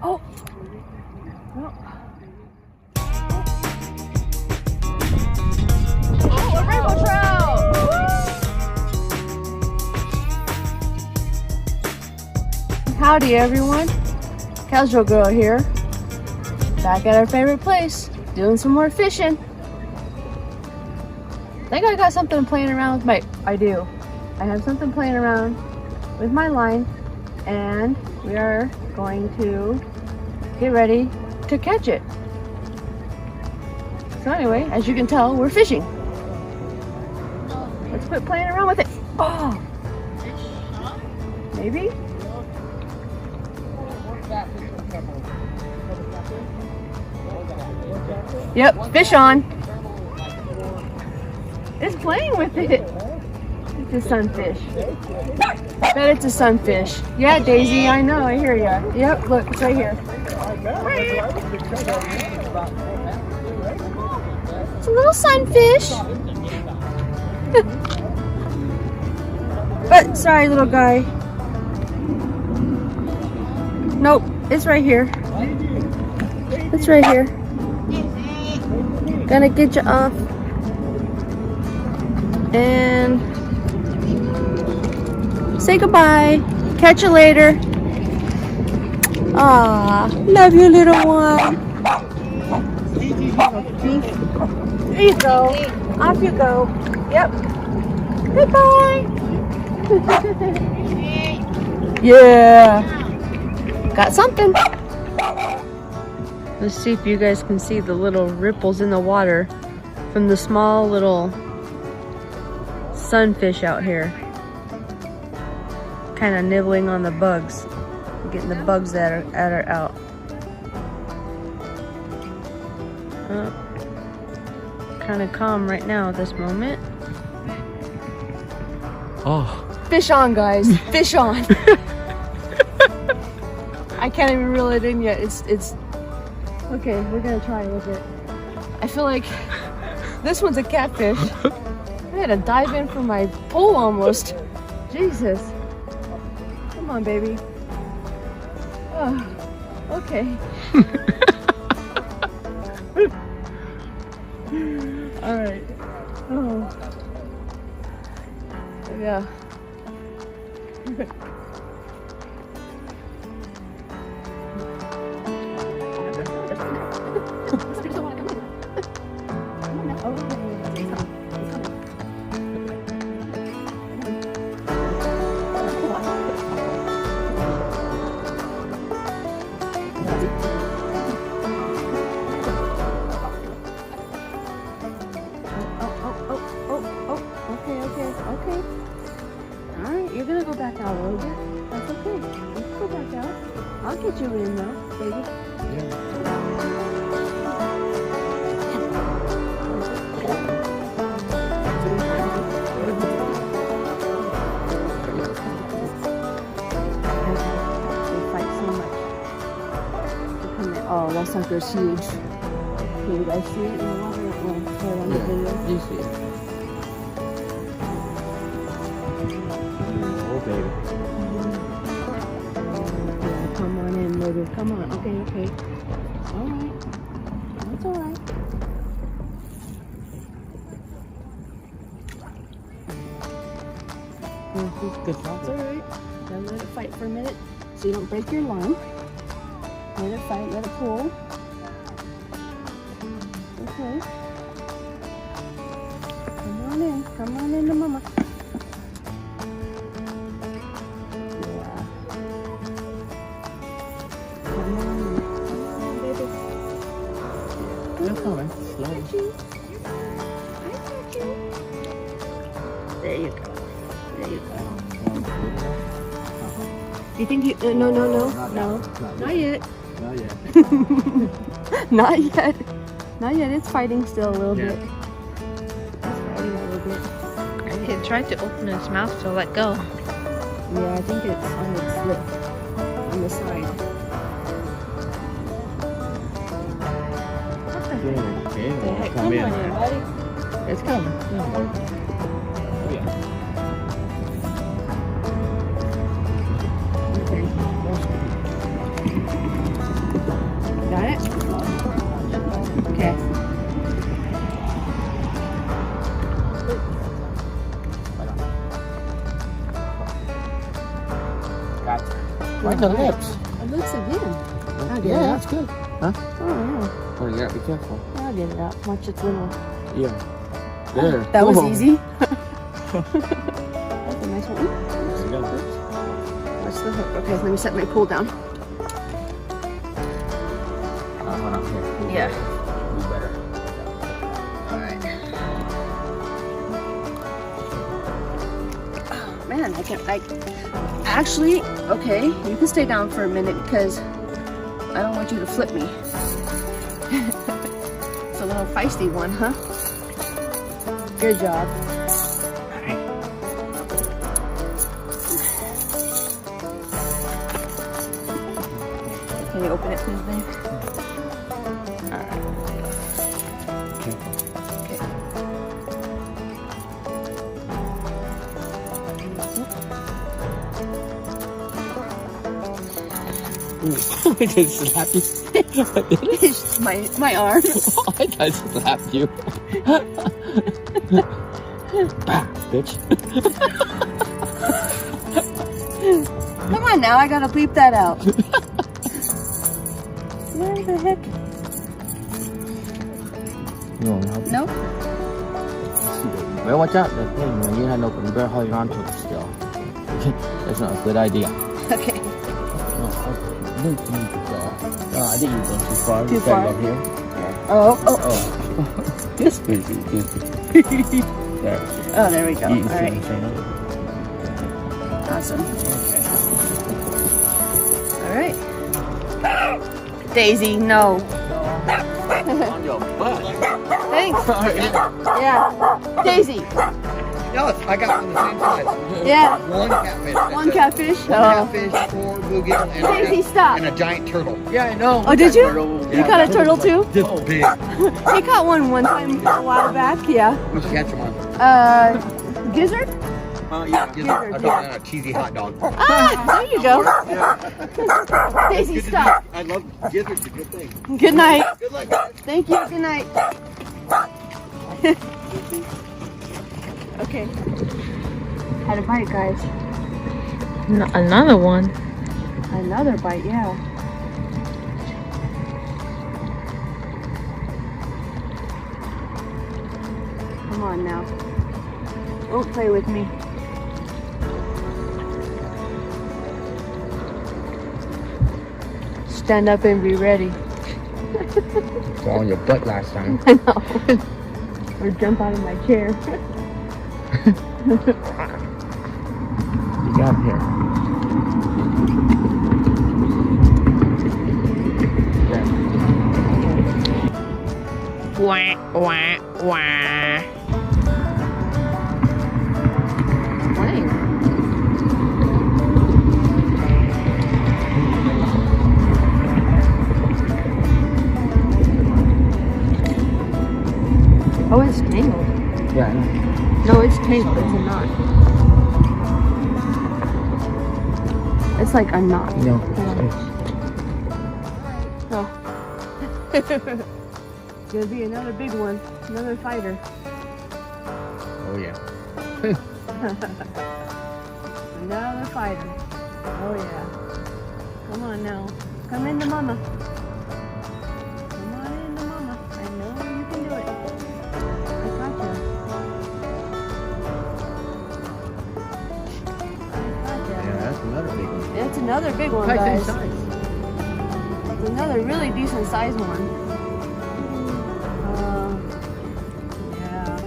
Oh! No. Oh, a rainbow trout! Woo! Howdy, everyone. Casual Girl here. Back at our favorite place, doing some more fishing. I think I got something playing around with my... I do. I have something playing around with my line, and we are going to get ready to catch it. So anyway, as you can tell, we're fishing. Let's quit playing around with it. Oh! Maybe? Yep, fish on. It's playing with it. It's a sunfish. Bet it's a sunfish. Yeah, Daisy, I know, I hear ya. Yep, look, it's right here. It's a little sunfish. But, sorry, little guy. Nope, it's right here. It's right here. Gonna get you off. And say goodbye. Catch you later. Aw, love you, little one. There you go. Off you go. Yep. Goodbye. Yeah. Got something. Let's see if you guys can see the little ripples in the water from the small little sunfish out here. Kind of nibbling on the bugs. Getting the bugs that are out. Kind of calm right now at this moment. Oh. Fish on, guys. Fish on. I can't even reel it in yet. It's okay. We're gonna try with it. I feel like this one's a catfish. I had to dive in for my pole almost. Jesus. Come on, baby. Oh, okay. All right. Oh. Yeah. Okay. Alright, you're gonna go back out a little bit. That's okay. You can go back out. I'll get you in though, baby. They fight so much. Oh, that sucker's huge. Can you guys see it in the water? Right on the video. You see it. Baby. Yeah, come on in, baby. Come on. Okay. Alright. That's alright. Good job. That's alright. Gotta let it fight for a minute so you don't break your line. Let it fight, let it pull. Okay. Come on in to mama. They're coming. Slowly. There you go. There you go. You think you... No. Not yet. Not yet. Not yet. Not yet. It's fighting still a little bit. Yeah. It's fighting a little bit. It tried to open its mouth to let go. Yeah, I think it's on its lip. On the side. Okay. Come on in, buddy. It's coming. Okay. the lips. It looks again. I'll get Yeah, it that's out. good. Huh? Oh, yeah. Oh, you gotta be careful. I'll get it out. Watch its little. Yeah. There. That was Whoa. easy. That's a nice one. Oops. There you go. Watch the hook. Okay, let me set my pole down. Hold on here. Yeah. Do better. Alright. Oh, man, I actually, okay, you can stay down for a minute because I don't want you to flip me. It's a little feisty one, huh? Good job. Alright. Can you open it please, babe? I just slapped you. my arm. I just slapped you. Bah, bitch. Come on now, I gotta bleep that out. Where the heck? You want me to help you? Nope. Well, watch out. The thing, when you had open, you better hold on to it still. That's not a good idea. Okay. No, I think you need to go. No, I think you're going too far. Too You far? gotta go here. Oh, oh. Oh. This busy. There. Oh, there we go. You All right. Okay. Awesome. All right. Daisy, no. On your butt. Thanks. Yeah. Yeah. Daisy. No, I got them the same size. Yeah. One catfish. That's One it. catfish. One Oh. catfish, 4 bluegill, and, Daisy, stop. and a giant turtle. Yeah, I know. Oh, did you? Yeah, You caught a turtle too? This big. He caught one time a while back. Yeah. What'd you catch him on? Gizzard? Yeah, Gizzard, I got a cheesy hot dog. Ah, there you go. Daisy, stop. I love gizzards. A good thing. Good night. Good luck. Thank you. Good night. Okay. Had a bite, guys. Another one. Another bite, yeah. Come on now. Don't play with me. Stand up and be ready. It's on your butt last time. I know. Or jump out of my chair. You got him here. Wah, wah, wah. Playing. Oh, it's tangled. Yeah, I know. No, it's tangled. It's a knot. It's like a knot. No. Oh. It's gonna be another big one. Another fighter. Oh, yeah. Another fighter. Oh yeah. Come on now. Come into mama. Come on into mama. I know you can do it. I got you. Yeah, that's another big one. It's another big one, Quite guys. good size. It's another really decent sized one. Yeah.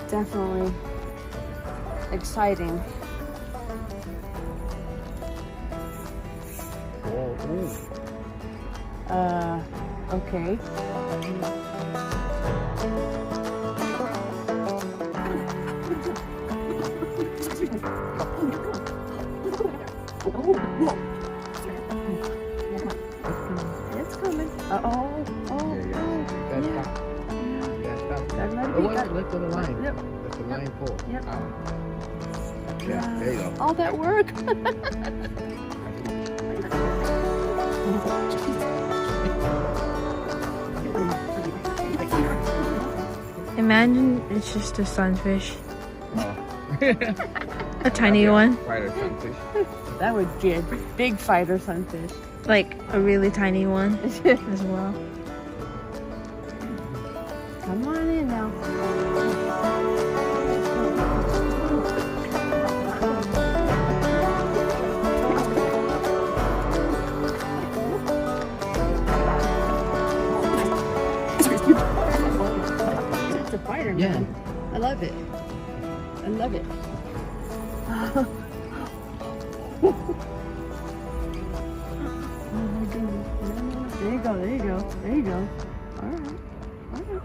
Definitely exciting. Okay. It's coming. Oh. That's Yeah. fine. That's fine. Gotta let it Oh, be. wait, let go of the line. Yep. Let the line pull. Yep. Out. Yeah, there you go. All that work. Imagine it's just a sunfish. Oh. A tiny one. Fighter sunfish. That would be a big fighter sunfish. Like a really tiny one as well. Come on in now. It's a fighter, Yeah. man. I love it. I love it. Oh my goodness. There you go, there you go, there you go. Alright. Alright.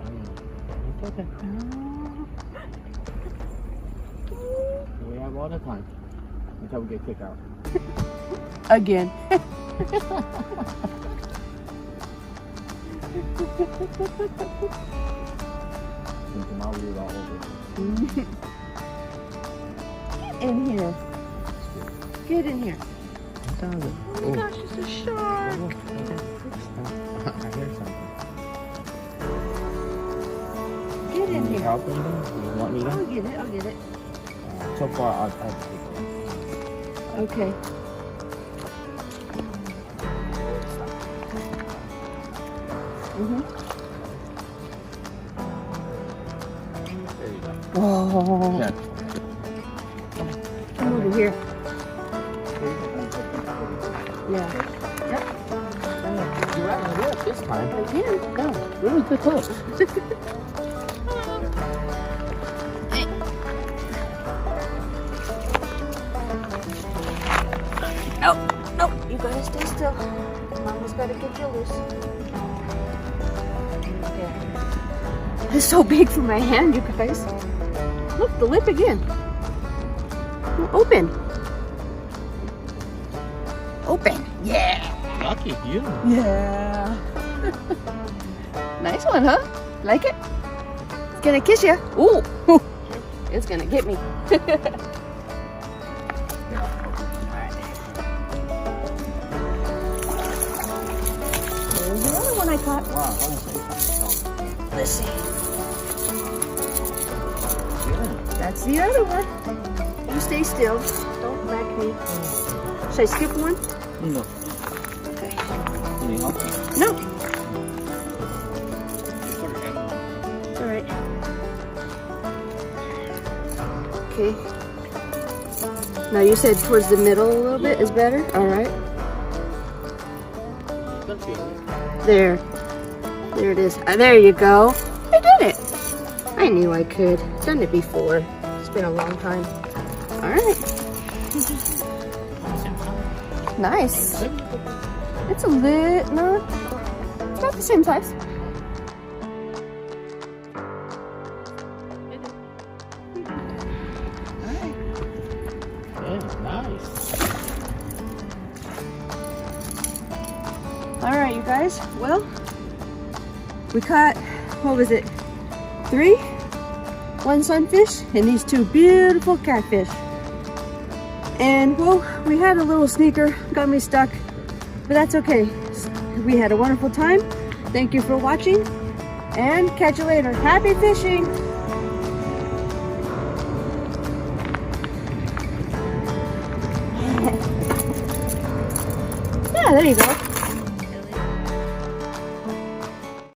Okay. We have all the time until we get kicked out. Again. And tomorrow we're all over. Get in here. Get in here. Oh my gosh, it's a shark. I hear something. Get in Can you here. help him? You want me to? I'll get it, I'll get it. So far, I'll take it. Okay. Mm-hmm. There you go. Oh. Yeah. Come over here. Yeah. You're right, you're right this time. Again. No, really good close. Oh, no, you gotta stay still. Mama's gotta get you loose. Yeah. It's so big for my hand, you guys. Look, the lip again. Open. Open. Yeah. Lucky you. Yeah. Nice one, huh? Like it? It's gonna kiss you. Ooh. It's gonna get me. There's the other one I caught. Wow, I want to say something. Let's see. Yeah. That's the other one. You stay still. Don't back me. Should I skip one? No. Okay. Can you help? No. It's all right. Okay. Now you said towards the middle a little bit is better? All right. There. There it is. There you go. I did it. I knew I could. Done it before. It's been a long time. All right. Nice. It's a lit. No, it's not the same size. Yeah, nice. All right, you guys. Well, we caught, what was it? 3? 1 sunfish and these 2 beautiful catfish. And well, we had a little sneaker, got me stuck, but that's okay. We had a wonderful time. Thank you for watching and catch you later. Happy fishing. Yeah, there you go.